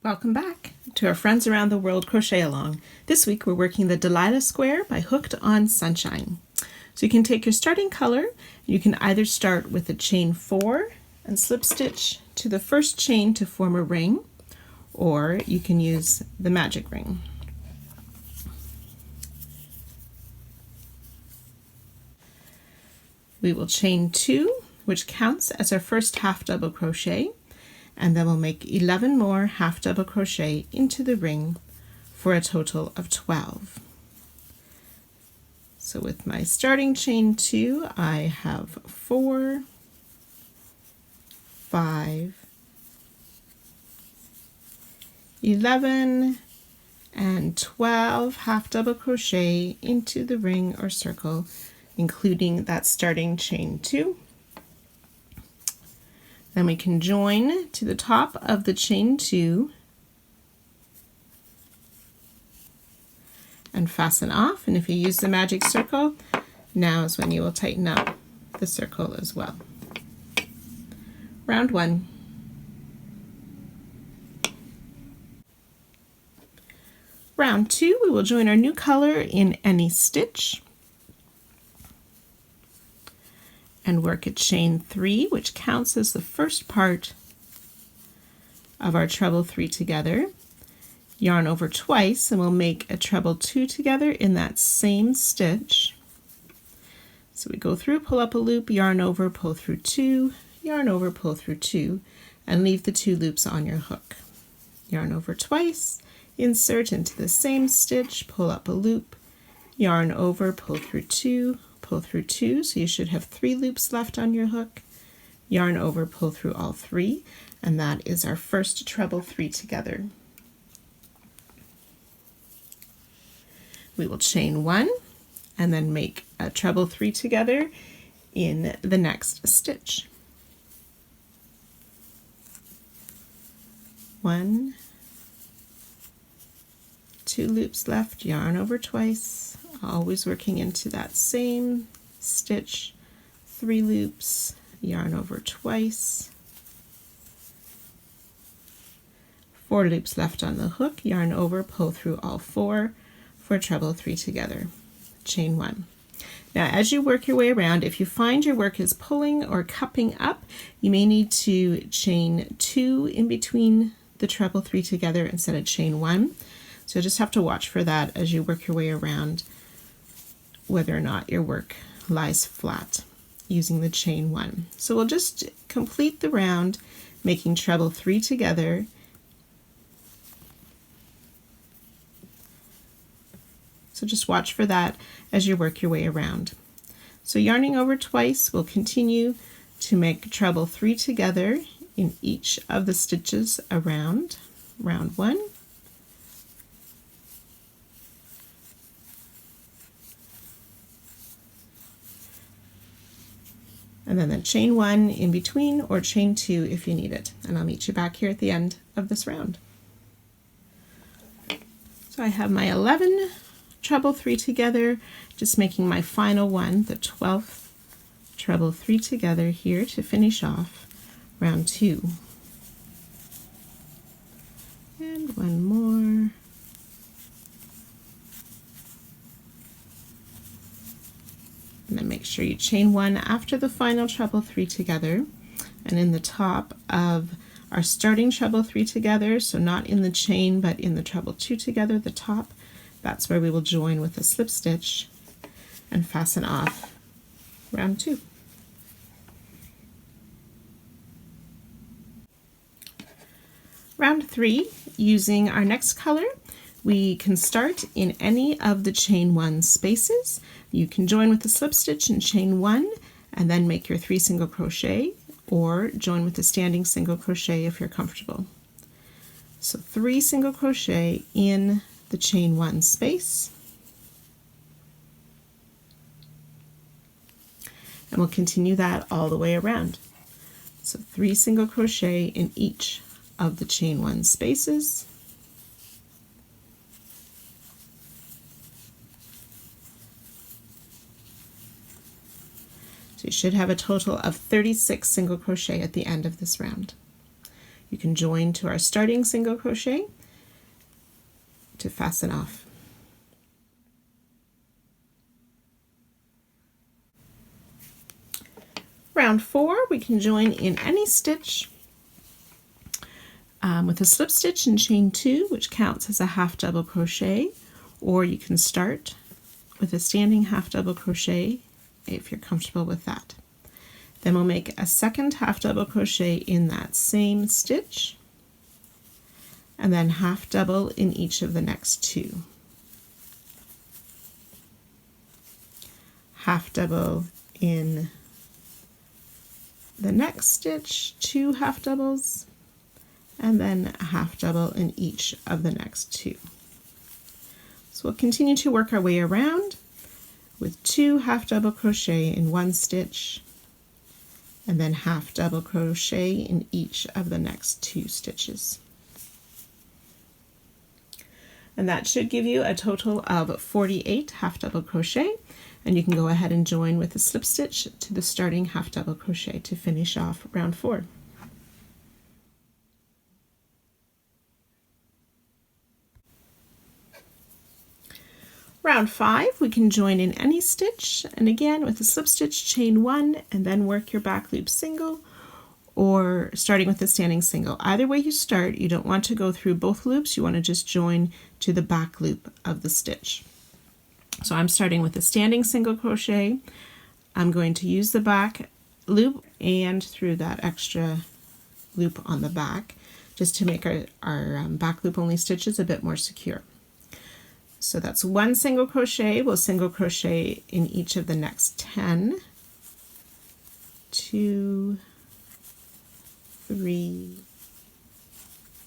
Welcome back to our Friends Around the World Crochet Along. This week we're working the Delilah square by Hooked on Sunshine. So you can take your starting color, you can either start with a chain 4 and slip stitch to the first chain to form a ring, or you can use the magic ring. We will chain 2, which counts as our first half double crochet, and then we'll make 11 more half double crochet into the ring for a total of 12. So with my starting chain 2, I have 4, 5, 11, and 12 half double crochet into the ring or circle, including that starting chain 2. Then we can join to the top of the chain 2 and fasten off, and if you use the magic circle, now is when you will tighten up the circle as well. Round 1. Round 2, we will join our new color in any stitch and work a chain 3, which counts as the first part of our treble 3 together. Yarn over twice and we'll make a treble 2 together in that same stitch. So we go through, pull up a loop, yarn over, pull through 2, yarn over, pull through 2, and leave the 2 loops on your hook. Yarn over twice, insert into the same stitch, pull up a loop, yarn over, pull through 2, pull through 2, so you should have 3 loops left on your hook, yarn over, pull through all 3, and that is our first treble 3 together. We will chain 1 and then make a treble 3 together in the next stitch. 1, 2 loops left, yarn over twice, always working into that same stitch, 3 loops, yarn over twice, 4 loops left on the hook, yarn over, pull through all 4 for treble 3 together, chain 1. Now as you work your way around, if you find your work is pulling or cupping up, you may need to chain 2 in between the treble 3 together instead of chain 1. So just have to watch for that as you work your way around, whether or not your work lies flat using the chain 1. So we'll just complete the round making treble 3 together. So just watch for that as you work your way around. So yarning over twice, we'll continue to make treble 3 together in each of the stitches around round 1. And then chain 1 in between, or chain 2 if you need it. And I'll meet you back here at the end of this round. So I have my 11 treble 3 together, just making my final one, the 12th treble 3 together here to finish off round 2. And one more. And then make sure you chain 1 after the final treble 3 together, and in the top of our starting treble 3 together, so not in the chain but in the treble 2 together, the top, that's where we will join with a slip stitch and fasten off round 2. Round 3, using our next color, we can start in any of the chain 1 spaces. You can join with the slip stitch and chain 1 and then make your 3 single crochet, or join with the standing single crochet if you're comfortable. So 3 single crochet in the chain 1 space, and we'll continue that all the way around. So 3 single crochet in each of the chain 1 spaces, so you should have a total of 36 single crochet at the end of this round. You can join to our starting single crochet to fasten off. Round 4, we can join in any stitch with a slip stitch and chain 2, which counts as a half double crochet, or you can start with a standing half double crochet if you're comfortable with that. Then we'll make a second half double crochet in that same stitch, and then half double in each of the next 2. Half double in the next stitch, 2 half doubles, and then a half double in each of the next 2. So we'll continue to work our way around with 2 half double crochet in one stitch, and then half double crochet in each of the next 2 stitches. And that should give you a total of 48 half double crochet, and you can go ahead and join with a slip stitch to the starting half double crochet to finish off round 4. Round 5, we can join in any stitch, and again with a slip stitch, chain 1, and then work your back loop single, or starting with a standing single. Either way you start, you don't want to go through both loops, you want to just join to the back loop of the stitch. So I'm starting with a standing single crochet. I'm going to use the back loop and through that extra loop on the back, just to make our back loop only stitches a bit more secure. So that's 1 single crochet. We'll single crochet in each of the next 10, 2, 3,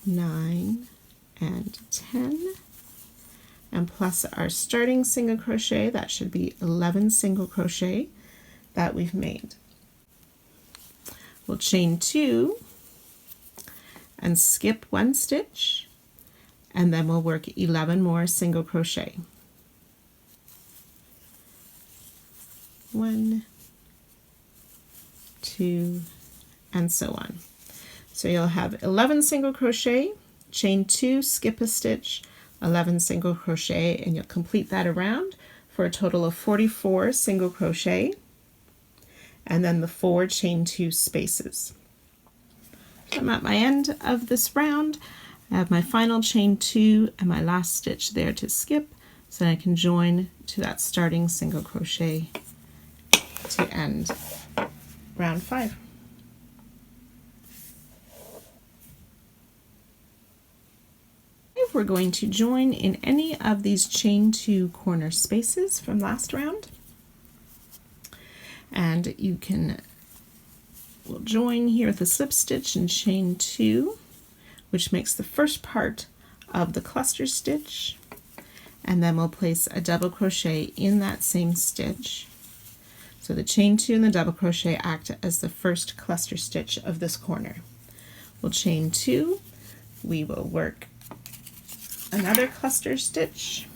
9, and 10. And plus our starting single crochet, that should be 11 single crochet that we've made. We'll chain 2 and skip 1 stitch, and then we'll work 11 more single crochet. 1, 2, and so on. So you'll have 11 single crochet, chain 2, skip a stitch, 11 single crochet, and you'll complete that around for a total of 44 single crochet, and then the 4 chain 2 spaces. So I'm at my end of this round. I have my final chain 2 and my last stitch there to skip, so then I can join to that starting single crochet to end round 5. We're going to join in any of these chain 2 corner spaces from last round, and you can we'll join here with a slip stitch and chain 2, which makes the first part of the cluster stitch, and then we'll place a double crochet in that same stitch. So the chain 2 and the double crochet act as the first cluster stitch of this corner. We'll chain 2, we will work another cluster stitch.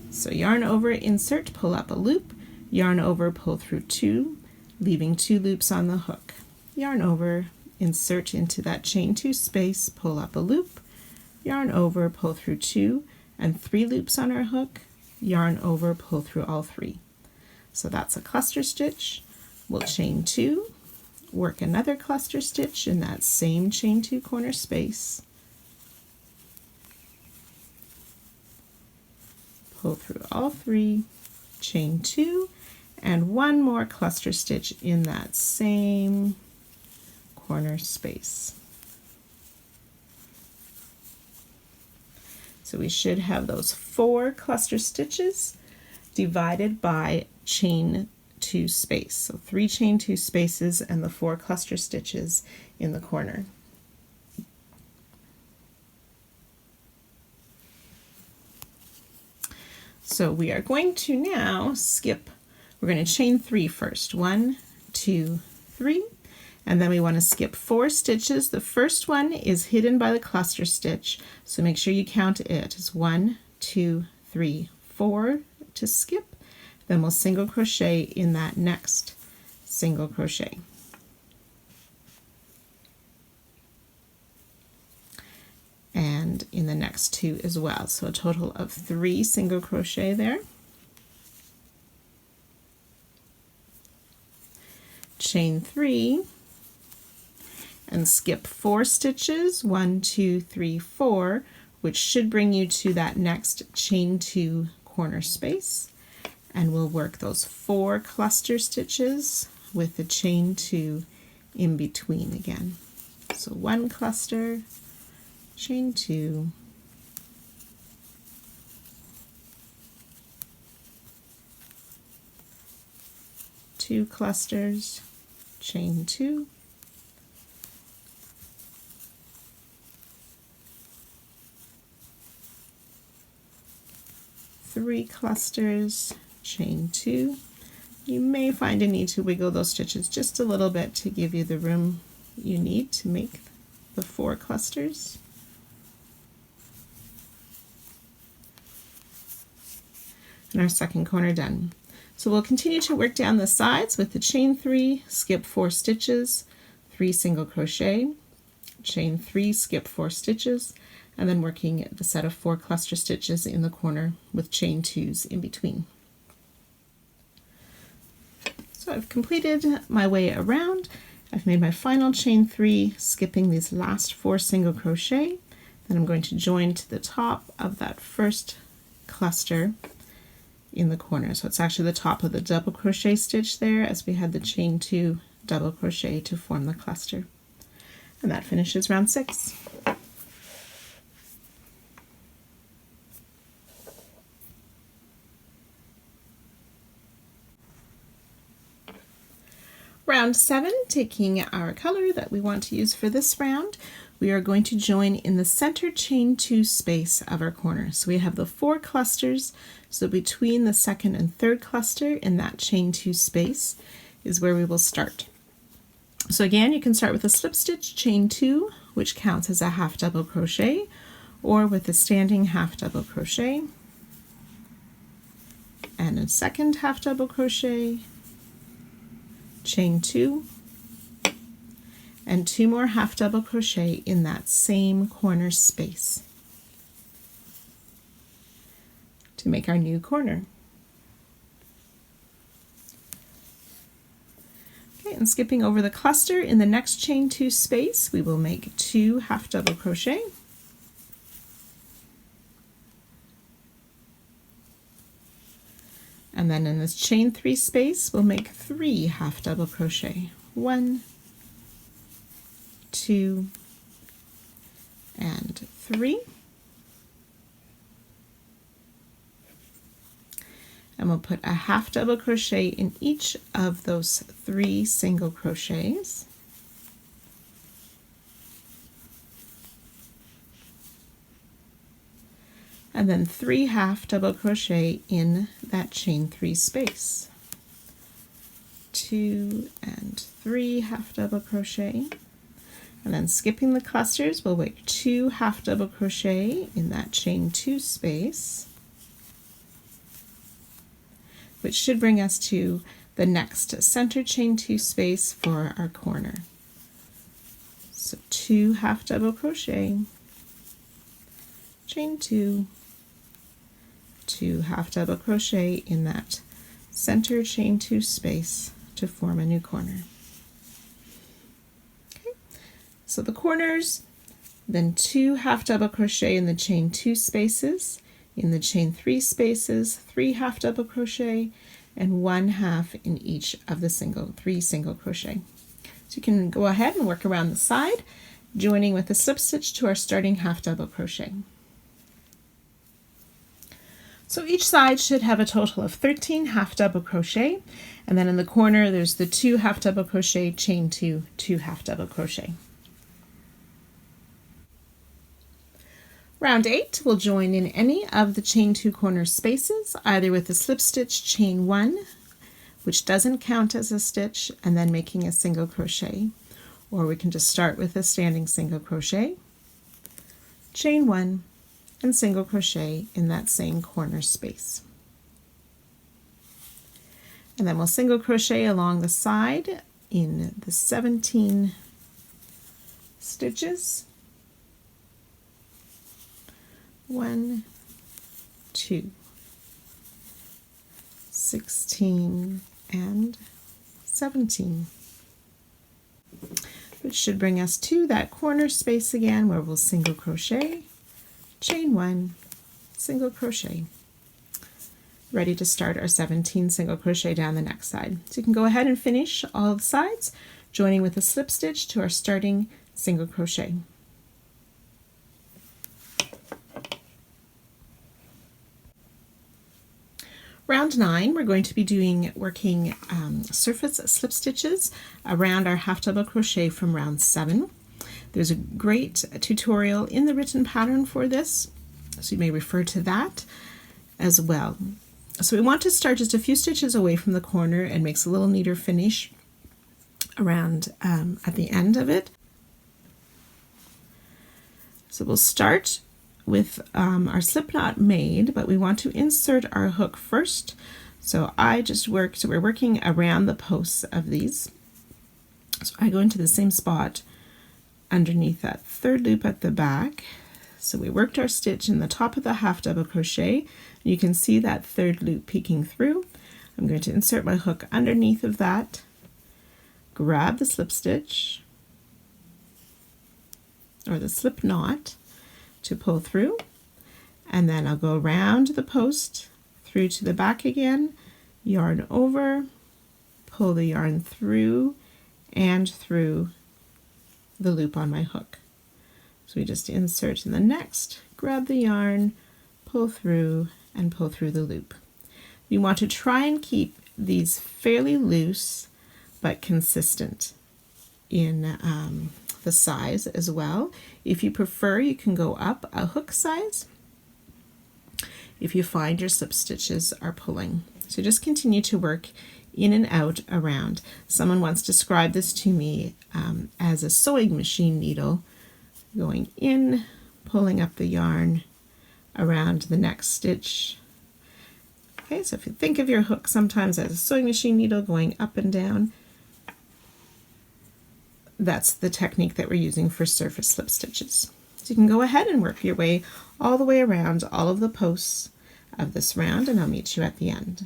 So yarn over, insert, pull up a loop, yarn over, pull through 2, leaving 2 loops on the hook. Yarn over, insert into that chain 2 space, pull up a loop, yarn over, pull through 2, and 3 loops on our hook, yarn over, pull through all 3. So that's a cluster stitch. We'll chain 2, work another cluster stitch in that same chain 2 corner space, pull through all 3, chain 2, and 1 more cluster stitch in that same corner space. So we should have those 4 cluster stitches divided by chain 2 space. So 3 chain 2 spaces and the 4 cluster stitches in the corner. So we are going to now skip, we're going to chain 3 first. 1, 2, 3. And then we want to skip 4 stitches. The first one is hidden by the cluster stitch, so make sure you count it as 1, 2, 3, 4 to skip. Then we'll single crochet in that next single crochet. in the next 2 as well. So a total of 3 single crochet there. Chain 3 and skip 4 stitches, 1, 2, 3, 4, which should bring you to that next chain 2 corner space, and we'll work those 4 cluster stitches with the chain 2 in between again. So 1 cluster, chain 2, 2 clusters, chain 2, 3 clusters, chain 2. You may find a need to wiggle those stitches just a little bit to give you the room you need to make the 4 clusters. And our second corner done. So we'll continue to work down the sides with the chain 3, skip 4 stitches, 3 single crochet, chain 3, skip 4 stitches, and then working the set of 4 cluster stitches in the corner with chain 2s in between. So I've completed my way around. I've made my final chain 3, skipping these last 4 single crochet. Then I'm going to join to the top of that first cluster in the corner. So it's actually the top of the double crochet stitch there, as we had the chain 2 double crochet to form the cluster. And that finishes round 6. Round 7, taking our color that we want to use for this round, we are going to join in the center chain 2 space of our corner. So we have the 4 clusters, so between the second and third cluster in that chain 2 space is where we will start. So again, you can start with a slip stitch, chain 2, which counts as a half double crochet, or with a standing half double crochet, and a second half double crochet, chain 2, and 2 more half double crochet in that same corner space to make our new corner. Okay, and skipping over the cluster in the next chain 2 space, we will make 2 half double crochet, and then in this chain 3 space we'll make 3 half double crochet, 1, 2, and 3, and we'll put a half double crochet in each of those 3 single crochets, and then 3 half double crochet in that chain 3 space, 2 and 3 half double crochet, and then skipping the clusters we'll make 2 half double crochet in that chain 2 space, which should bring us to the next center chain 2 space for our corner. So 2 half double crochet, chain 2, 2 half double crochet in that center chain 2 space to form a new corner. Okay, so the corners, then 2 half double crochet in the chain 2 spaces, in the chain 3 spaces, 3 half double crochet, and 1 half in each of the 3 single crochet. So you can go ahead and work around the side, joining with a slip stitch to our starting half double crochet. So each side should have a total of 13 half double crochet, and then in the corner there's the 2 half double crochet, chain 2, 2 half double crochet. Round 8, we'll join in any of the chain 2 corner spaces, either with a slip stitch, chain 1, which doesn't count as a stitch, and then making a single crochet, or we can just start with a standing single crochet, chain 1, and single crochet in that same corner space. And then we'll single crochet along the side in the 17 stitches, 1, 2, 16, and 17. Which should bring us to that corner space again where we'll single crochet, chain 1, single crochet. Ready to start our 17 single crochet down the next side. So you can go ahead and finish all the sides, joining with a slip stitch to our starting single crochet. Round 9, we're going to be working surface slip stitches around our half double crochet from round 7. There's a great tutorial in the written pattern for this, so you may refer to that as well. So we want to start just a few stitches away from the corner and makes a little neater finish around at the end of it. So we'll start with our slip knot made, but we want to insert our hook first. So we're working around the posts of these. So I go into the same spot underneath that third loop at the back. So we worked our stitch in the top of the half double crochet. You can see that third loop peeking through. I'm going to insert my hook underneath of that, grab the slip stitch or the slip knot to pull through, and then I'll go around the post through to the back again, yarn over, pull the yarn through and through the loop on my hook. So we just insert in the next, grab the yarn, pull through, and pull through the loop. We want to try and keep these fairly loose but consistent in the size as well. If you prefer, you can go up a hook size if you find your slip stitches are pulling. So just continue to work in and out around. Someone once described this to me as a sewing machine needle, going in, pulling up the yarn around the next stitch. Okay, so if you think of your hook sometimes as a sewing machine needle going up and down, that's the technique that we're using for surface slip stitches. So you can go ahead and work your way all the way around all of the posts of this round, and I'll meet you at the end.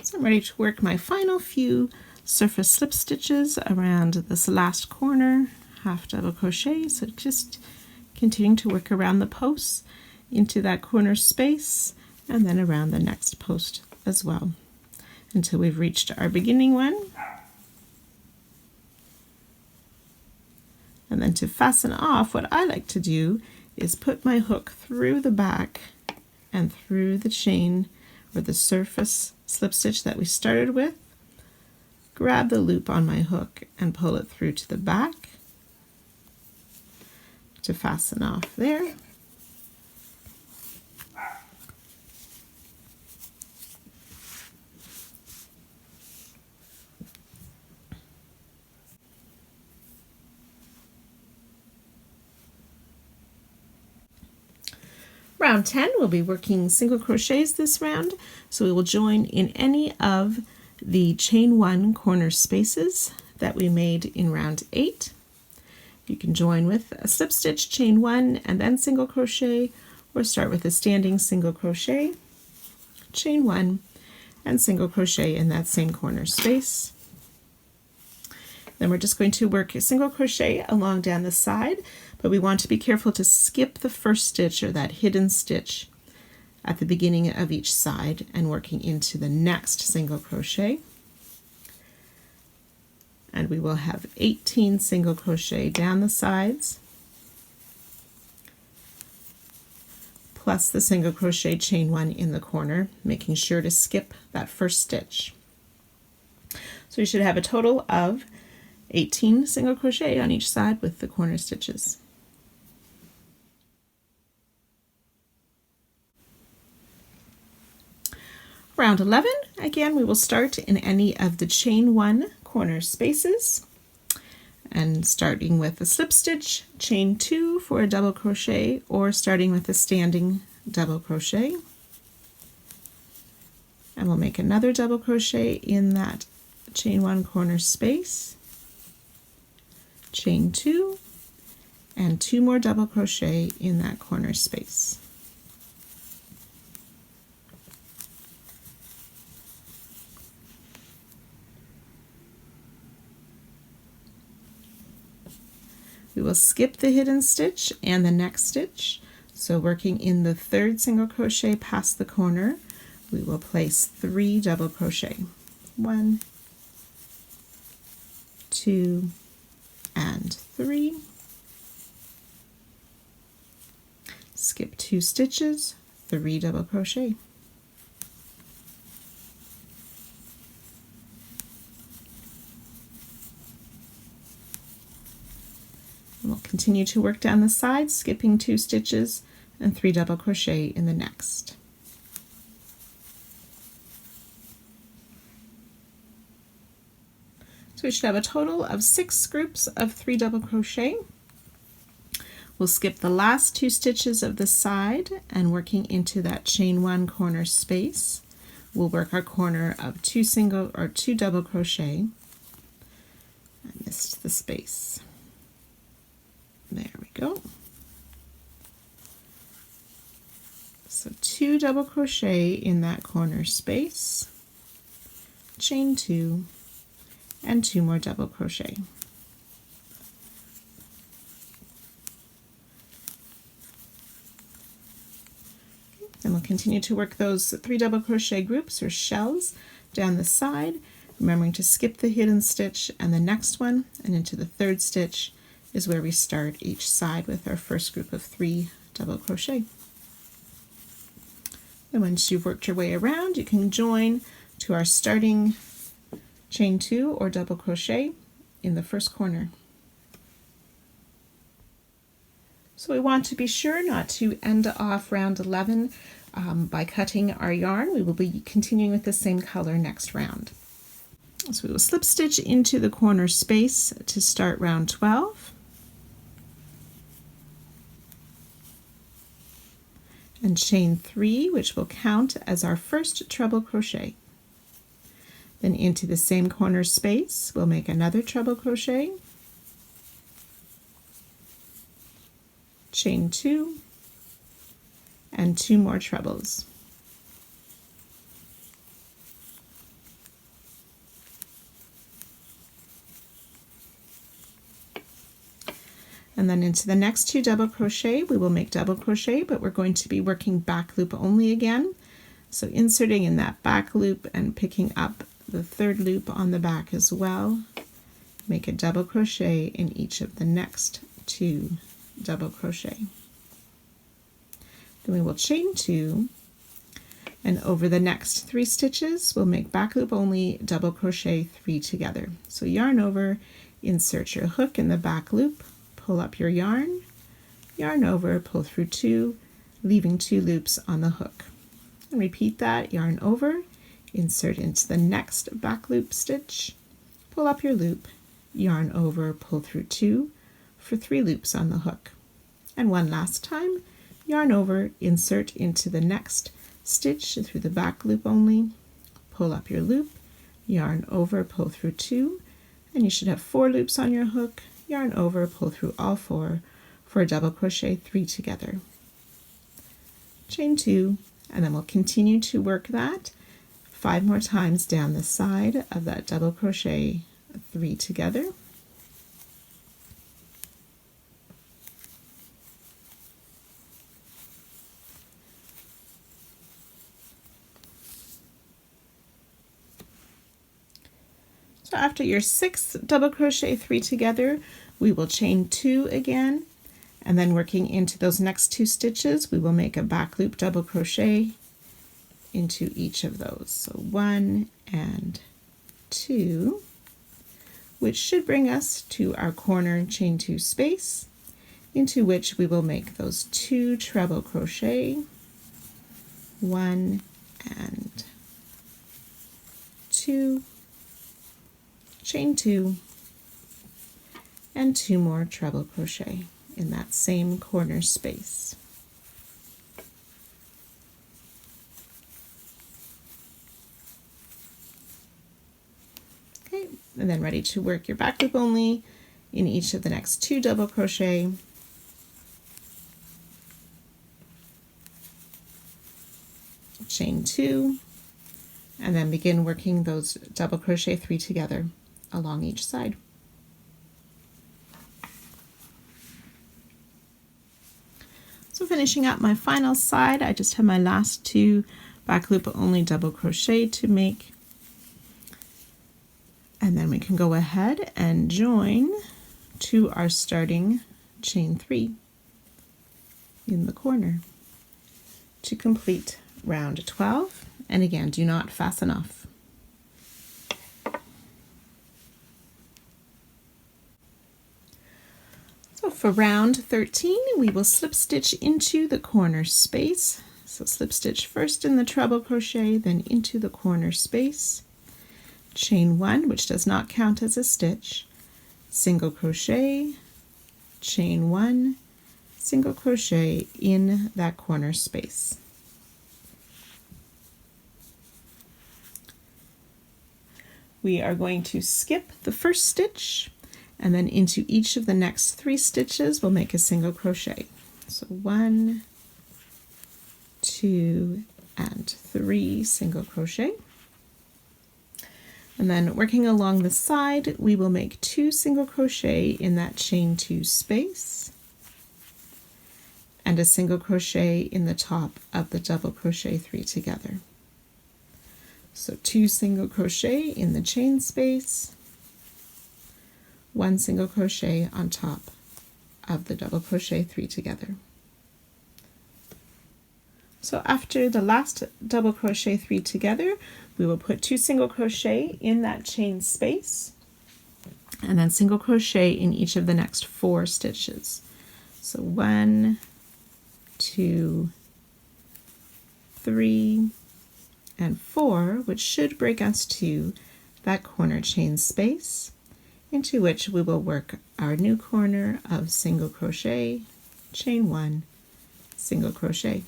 So I'm ready to work my final few surface slip stitches around this last corner, half double crochet. So just continuing to work around the posts into that corner space and then around the next post as well until we've reached our beginning one. And then to fasten off, what I like to do is put my hook through the back and through the chain or the surface slip stitch that we started with, grab the loop on my hook and pull it through to the back to fasten off there. Round 10, we'll be working single crochets this round, so we will join in any of the chain 1 corner spaces that we made in round 8. You can join with a slip stitch, chain 1, and then single crochet, or start with a standing single crochet, chain 1, and single crochet in that same corner space. Then we're just going to work a single crochet along down the side, but we want to be careful to skip the first stitch or that hidden stitch at the beginning of each side and working into the next single crochet. And we will have 18 single crochet down the sides, plus the single crochet chain 1 in the corner, making sure to skip that first stitch. So we should have a total of 18 single crochet on each side with the corner stitches. Round 11, again we will start in any of the chain 1 corner spaces, and starting with a slip stitch, chain 2 for a double crochet, or starting with a standing double crochet, and we'll make another double crochet in that chain 1 corner space, chain 2, and 2 more double crochet in that corner space. We will skip the hidden stitch and the next stitch. So working in the 3rd single crochet past the corner, we will place 3 double crochet. 1, 2, and 3. Skip 2 stitches, 3 double crochet. We'll continue to work down the side, skipping 2 stitches and 3 double crochet in the next. So we should have a total of 6 groups of 3 double crochet. We'll skip the last 2 stitches of the side and working into that chain 1 corner space, we'll work our corner of 2 double crochet. I missed the space. There we go. So 2 double crochet in that corner space, chain 2, and 2 more double crochet. And we'll continue to work those 3 double crochet groups or shells down the side, remembering to skip the hidden stitch and the next one, and into the 3rd stitch is where we start each side with our first group of 3 double crochet. And once you've worked your way around, you can join to our starting chain 2 or double crochet in the first corner. So we want to be sure not to end off round 11 by cutting our yarn. We will be continuing with the same color next round. So we will slip stitch into the corner space to start round 12. And chain 3, which will count as our first treble crochet. Then into the same corner space, we'll make another treble crochet, chain 2, and 2 more trebles. And then into the next 2 double crochet, we will make double crochet, but we're going to be working back loop only again. So inserting in that back loop and picking up the 3rd loop on the back as well. Make a double crochet in each of the next 2 double crochet. Then we will chain 2, and over the next 3 stitches, we'll make back loop only, double crochet 3 together. So yarn over, insert your hook in the back loop, pull up your yarn over, pull through 2, leaving 2 loops on the hook. And repeat that, yarn over, insert into the next back loop stitch, pull up your loop, yarn over, pull through 2 for 3 loops on the hook. And one last time, yarn over, insert into the next stitch through the back loop only, pull up your loop, yarn over, pull through 2, and you should have 4 loops on your hook, yarn over, pull through all 4 for a double crochet 3 together. Chain 2, and then we'll continue to work that 5 more times down the side of that double crochet 3 together. So after your 6th double crochet 3 together, we will chain 2 again, and then working into those next 2 stitches, we will make a back loop double crochet into each of those. So 1 and 2, which should bring us to our corner chain 2 space, into which we will make those 2 treble crochet, 1 and 2, chain 2, and 2 more treble crochet in that same corner space. Okay, and then ready to work your back loop only in each of the next 2 double crochet chain 2, and then begin working those double crochet 3 together along each side. So finishing up my final side, I just have my last 2 back loop only double crochet to make, and then we can go ahead and join to our starting chain 3 in the corner to complete round 12. And again, do not fasten off. So for round 13, we will slip stitch into the corner space. So slip stitch first in the treble crochet, then into the corner space, chain 1, which does not count as a stitch, single crochet, chain 1, single crochet in that corner space. We are going to skip the first stitch, and then into each of the next 3 stitches we'll make a single crochet. So 1, 2, and 3 single crochet. And then working along the side, we will make 2 single crochet in that chain 2 space, and a single crochet in the top of the double crochet 3 together. So 2 single crochet in the chain space, 1 single crochet on top of the double crochet 3 together. So after the last double crochet 3 together, we will put 2 single crochet in that chain space, and then single crochet in each of the next 4 stitches. So 1, 2, 3, and 4, which should bring us to that corner chain space, into which we will work our new corner of single crochet, chain 1, single crochet.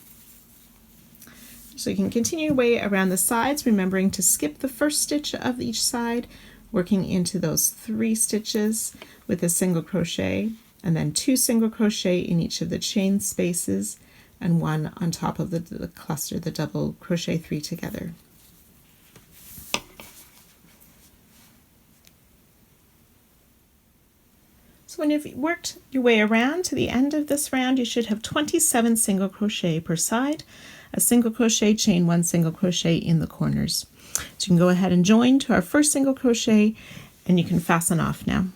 So you can continue your way around the sides, remembering to skip the first stitch of each side, working into those 3 stitches with a single crochet, and then 2 single crochet in each of the chain spaces, and 1 on top of the cluster, the double crochet 3 together. So when you've worked your way around to the end of this round, you should have 27 single crochet per side, a single crochet, chain 1 single crochet in the corners. So you can go ahead and join to our first single crochet, and you can fasten off now.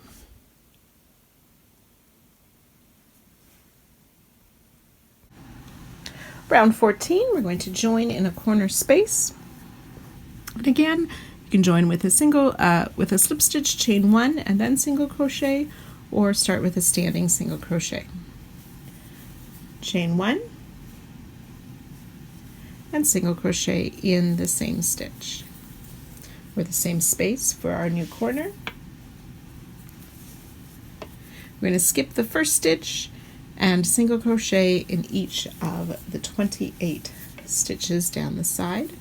Round 14, we're going to join in a corner space. And again, you can join with a single, with a slip stitch, chain 1, and then single crochet, or start with a standing single crochet. Chain 1, and single crochet in the same stitch, or the same space for our new corner. We're going to skip the first stitch and single crochet in each of the 28 stitches down the side.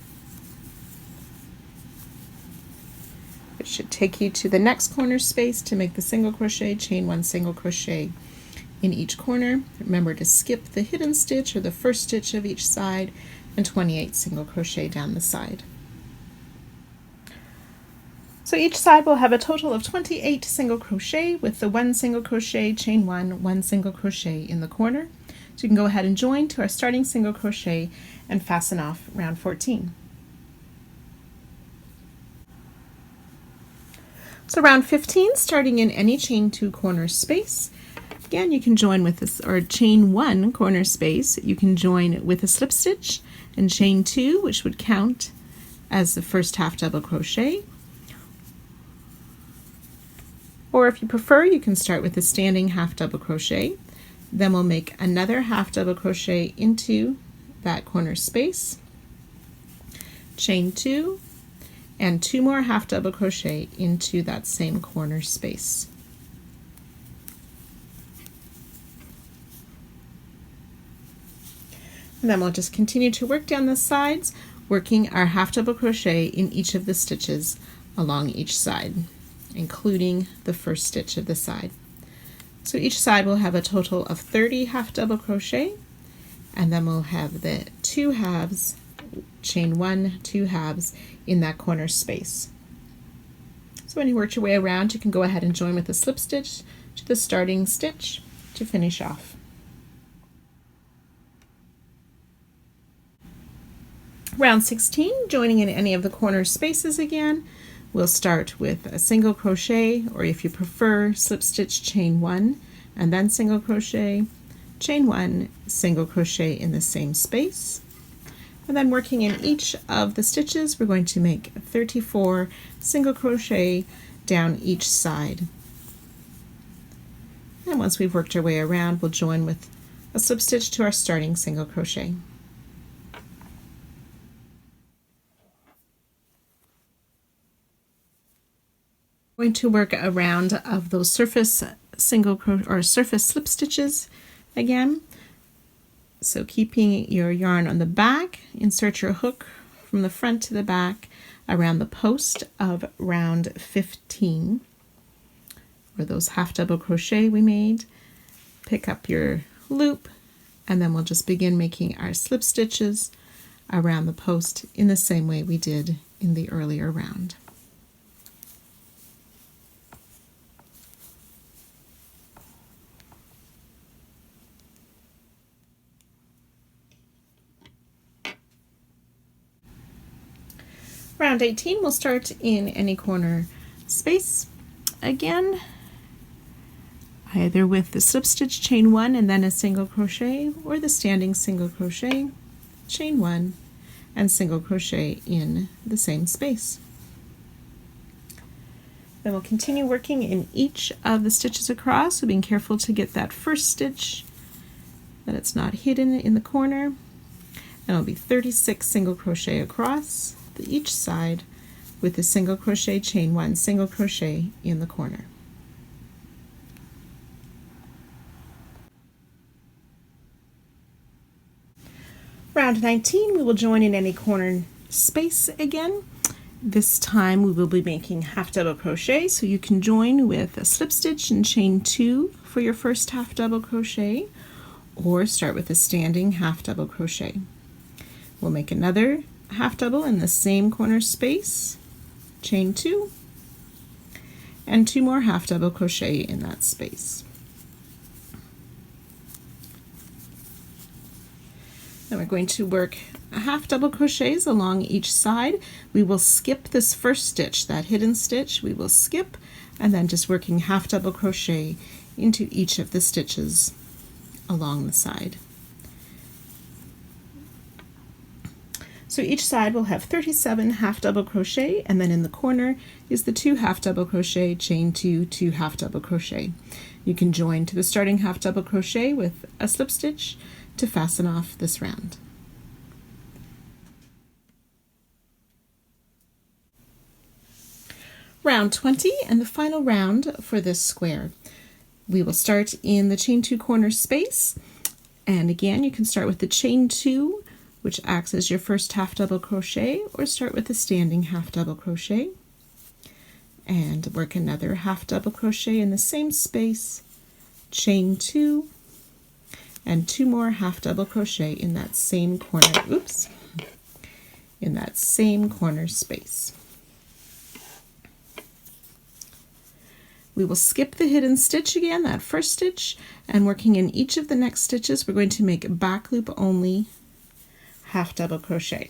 It should take you to the next corner space to make the single crochet, chain 1 single crochet in each corner. Remember to skip the hidden stitch or the first stitch of each side, and 28 single crochet down the side. So each side will have a total of 28 single crochet with the 1 single crochet, chain 1, 1 single crochet in the corner. So you can go ahead and join to our starting single crochet and fasten off round 14. So round 15, starting in any chain 2 corner space. Again, you can join with this, or chain 1 corner space, you can join with a slip stitch and chain 2, which would count as the first half double crochet. Or if you prefer, you can start with a standing half double crochet. Then we'll make another half double crochet into that corner space, chain 2, and 2 more half double crochet into that same corner space. And then we'll just continue to work down the sides, working our half double crochet in each of the stitches along each side, including the first stitch of the side. So each side will have a total of 30 half double crochet, and then we'll have the 2 halves chain 1, 2 halves in that corner space. So when you work your way around, you can go ahead and join with a slip stitch to the starting stitch to finish off. Round 16, joining in any of the corner spaces again. We'll start with a single crochet, or if you prefer, slip stitch, chain 1, and then single crochet, chain 1, single crochet in the same space. And then working in each of the stitches, we're going to make 34 single crochet down each side. And once we've worked our way around, we'll join with a slip stitch to our starting single crochet. Going to work a round of those surface single crochet or surface slip stitches again. So keeping your yarn on the back, insert your hook from the front to the back around the post of round 15, or those half double crochet we made. Pick up your loop, and then we'll just begin making our slip stitches around the post in the same way we did in the earlier round. Round 18, we'll start in any corner space again, either with the slip stitch, chain 1, and then a single crochet, or the standing single crochet, chain 1, and single crochet in the same space. Then we'll continue working in each of the stitches across, so being careful to get that first stitch, that it's not hidden in the corner. And it'll be 36 single crochet across each side with a single crochet, chain 1, single crochet in the corner. Round 19, we will join in any corner space again. This time we will be making half double crochet, so you can join with a slip stitch and chain 2 for your first half double crochet, or start with a standing half double crochet. We'll make another half double in the same corner space, chain 2, and 2 more half double crochet in that space. Then we're going to work half double crochets along each side. We will skip this first stitch, that hidden stitch, we will skip, and then just working half double crochet into each of the stitches along the side. So each side will have 37 half double crochet, and then in the corner is the 2 half double crochet, chain 2, 2 half double crochet. You can join to the starting half double crochet with a slip stitch to fasten off this round. Round 20, and the final round for this square. We will start in the chain 2 corner space, and again you can start with the chain 2, which acts as your first half double crochet, or start with a standing half double crochet and work another half double crochet in the same space, chain 2, and 2 more half double crochet in that same corner, in that same corner space. We will skip the hidden stitch again, that first stitch, and working in each of the next stitches we're going to make back loop only half double crochet.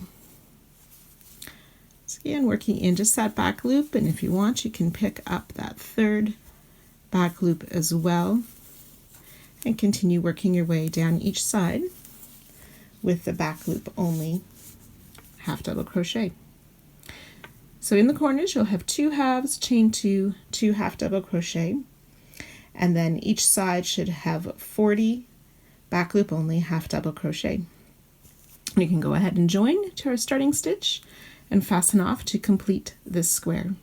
So again, working in just that back loop, and if you want you can pick up that third back loop as well and continue working your way down each side with the back loop only half double crochet. So in the corners you'll have 2 halves, chain 2, 2 half double crochet, and then each side should have 40 back loop only half double crochet. You can go ahead and join to our starting stitch and fasten off to complete this square.